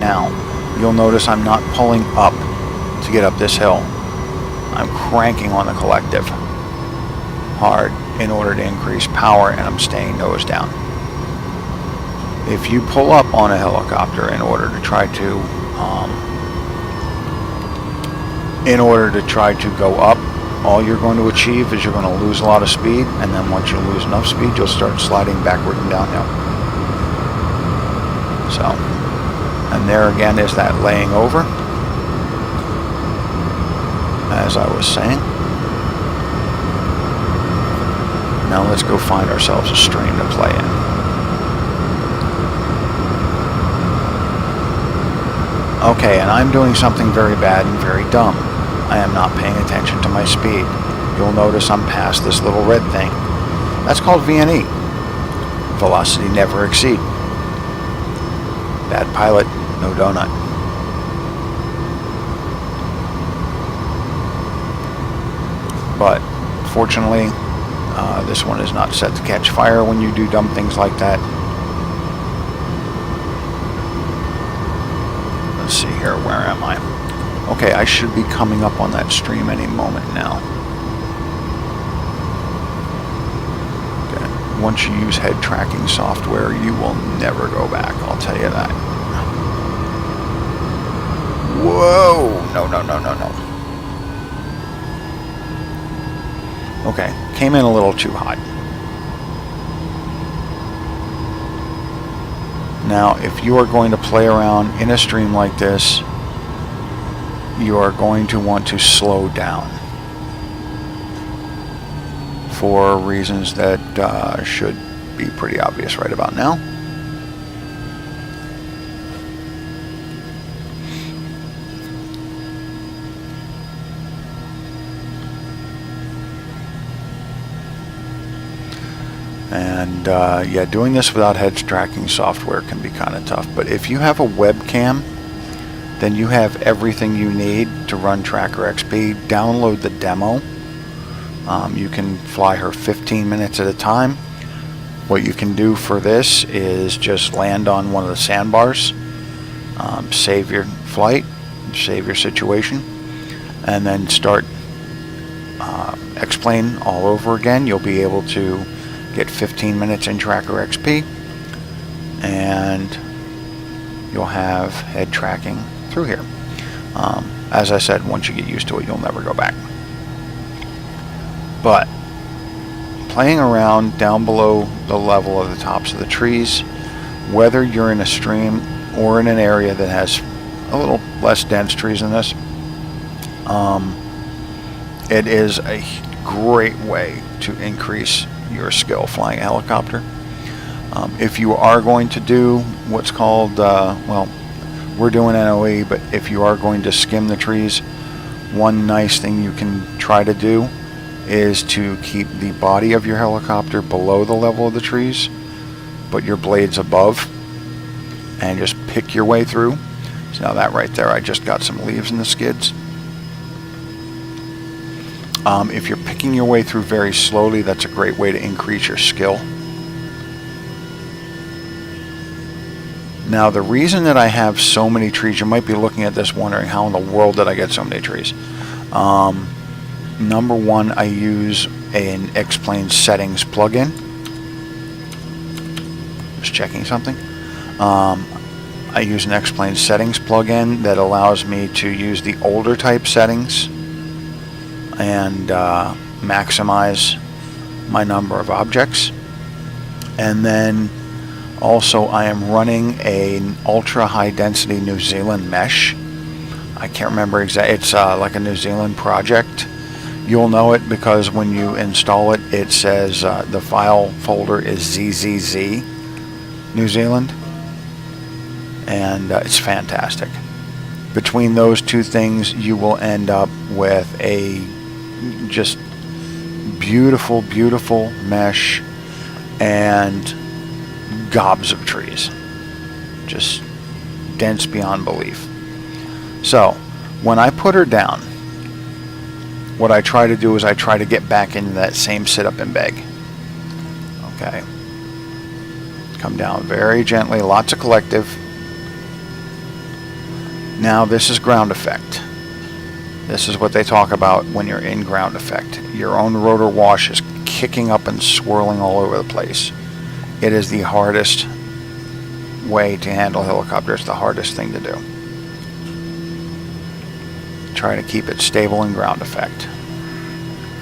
now, you'll notice I'm not pulling up to get up this hill. I'm cranking on the collective hard in order to increase power, and I'm staying nose down. If you pull up on a helicopter in order to try to go up, all you're going to achieve is you're going to lose a lot of speed, and then once you lose enough speed, you'll start sliding backward and downhill. So, and there again is that laying over, as I was saying. Now let's go find ourselves a stream to play in. Okay, and I'm doing something very bad and very dumb. I am not paying attention to my speed. You'll notice I'm past this little red thing. That's called VNE. Velocity never exceed. Bad pilot, no donut. But fortunately, this one is not set to catch fire when you do dumb things like that. Let's see here, where am I? Okay, I should be coming up on that stream any moment now. Okay. Once you use head tracking software, you will never go back, I'll tell you that. Whoa! No, no, no, no, no. Okay, came in a little too hot. Now, if you are going to play around in a stream like this, you are going to want to slow down for reasons that should be pretty obvious right about now. And yeah, doing this without head tracking software can be kind of tough. But if you have a webcam, then you have everything you need to run Tracker XP. Download the demo. You can fly her 15 minutes at a time. What you can do for this is just land on one of the sandbars, save your flight, save your situation, and then start X-Plane all over again. You'll be able to get 15 minutes in Tracker XP, and you'll have head tracking through here. As I said, once you get used to it, you'll never go back. But playing around down below the level of the tops of the trees, whether you're in a stream or in an area that has a little less dense trees than this, it is a great way to increase your skill flying a helicopter. If you are going to do what's called, well, we're doing NoE, but if you are going to skim the trees, one nice thing you can try to do is to keep the body of your helicopter below the level of the trees, but your blades above, and just pick your way through. So now that right there, I just got some leaves in the skids. If you're picking your way through very slowly, that's a great way to increase your skill. Now, the reason that I have so many trees, you might be looking at this wondering, how in the world did I get so many trees? Number one, I use an X-Plane settings plugin. Just checking something. I use an X-Plane settings plugin that allows me to use the older type settings and maximize my number of objects. And then also I am running an ultra high density New Zealand mesh. I can't remember exactly, it's like a New Zealand project. You'll know it because when you install it, it says the file folder is ZZZ New Zealand, and it's fantastic. Between those two things, you will end up with a just beautiful, beautiful mesh and gobs of trees. Just dense beyond belief. So, when I put her down, what I try to do is I try to get back into that same sit-up and beg. Okay. Come down very gently, lots of collective. Now this is ground effect. This is what they talk about when you're in ground effect. Your own rotor wash is kicking up and swirling all over the place. It is the hardest way to handle a helicopter. It's the hardest thing to do. Try to keep it stable in ground effect.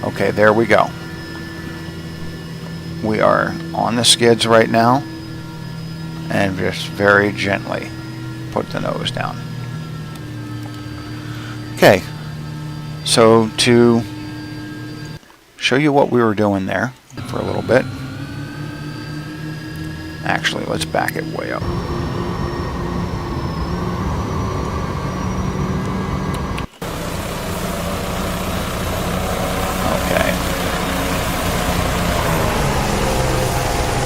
Okay, there we go. We are on the skids right now, and just very gently put the nose down. Okay, so to show you what we were doing there for a little bit, actually let's back it way up.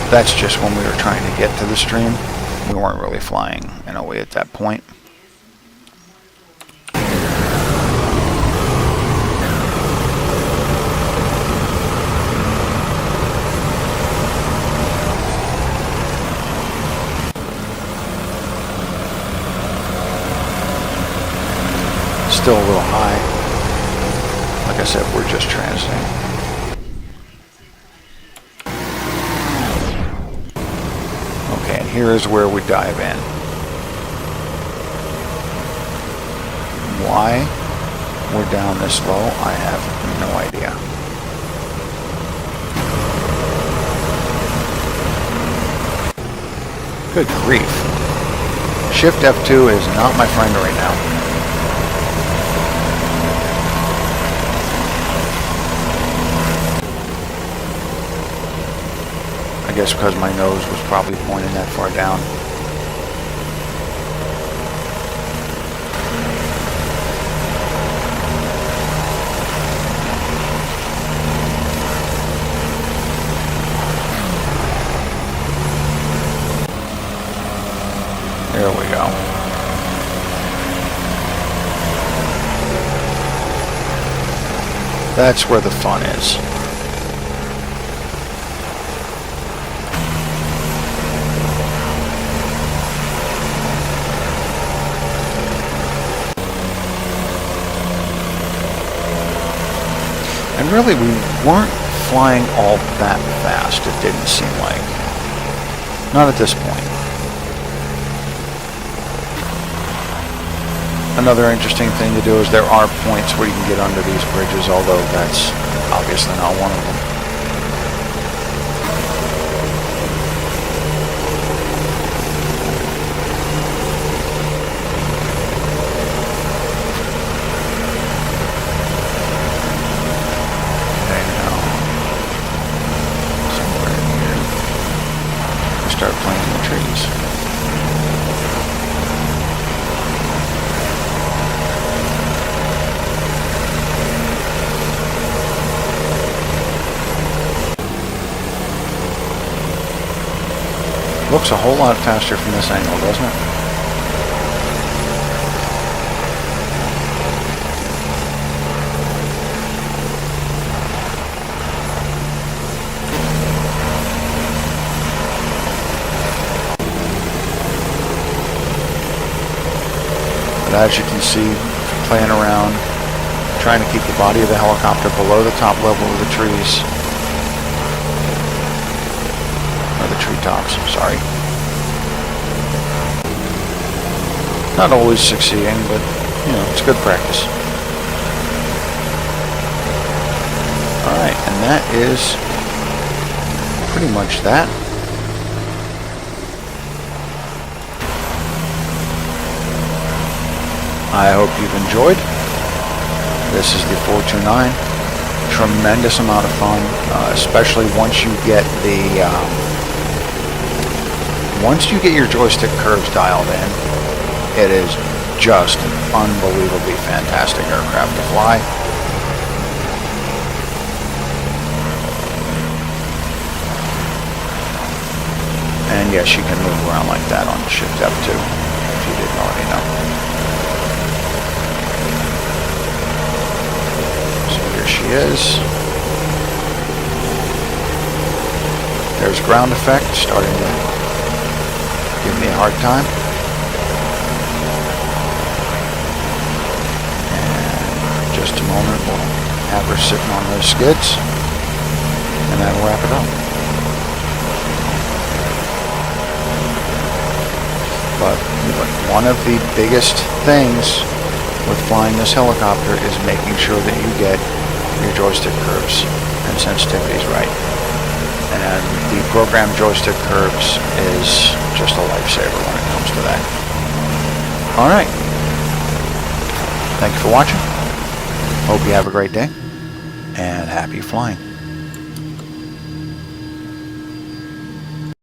That's just when we were trying to get to the stream. We weren't really flying NoE at that point. Still a little high. Like I said, we're just transiting. Okay, and here is where we dive in. Why we're down this low, I have no idea. Good grief. Shift F2 is not my friend right now. I guess because my nose was probably pointing that far down. There we go. That's where the fun is. And really, we weren't flying all that fast, it didn't seem like. Not at this point. Another interesting thing to do is there are points where you can get under these bridges, although that's obviously not one of them. Start playing in the trees. Looks a whole lot faster from this angle, doesn't it? But as you can see, playing around, trying to keep the body of the helicopter below the top level of the trees. Or the treetops, sorry. Not always succeeding, but, you know, it's good practice. Alright, and that is pretty much that. I hope you've enjoyed. This is the 429. Tremendous amount of fun, especially once you get the your joystick curves dialed in. It is just an unbelievably fantastic aircraft to fly. And yes, you can move around like that on Shift F2, if you didn't already know. She is. There's ground effect starting to give me a hard time. helicopter sitting on those skids, and that'll wrap it up. But one of the biggest things with flying this helicopter is making sure that you get your joystick curves and sensitivities right. And the programmed joystick curves is just a lifesaver when it comes to that. Alright. Thank you for watching. Hope you have a great day, and happy flying.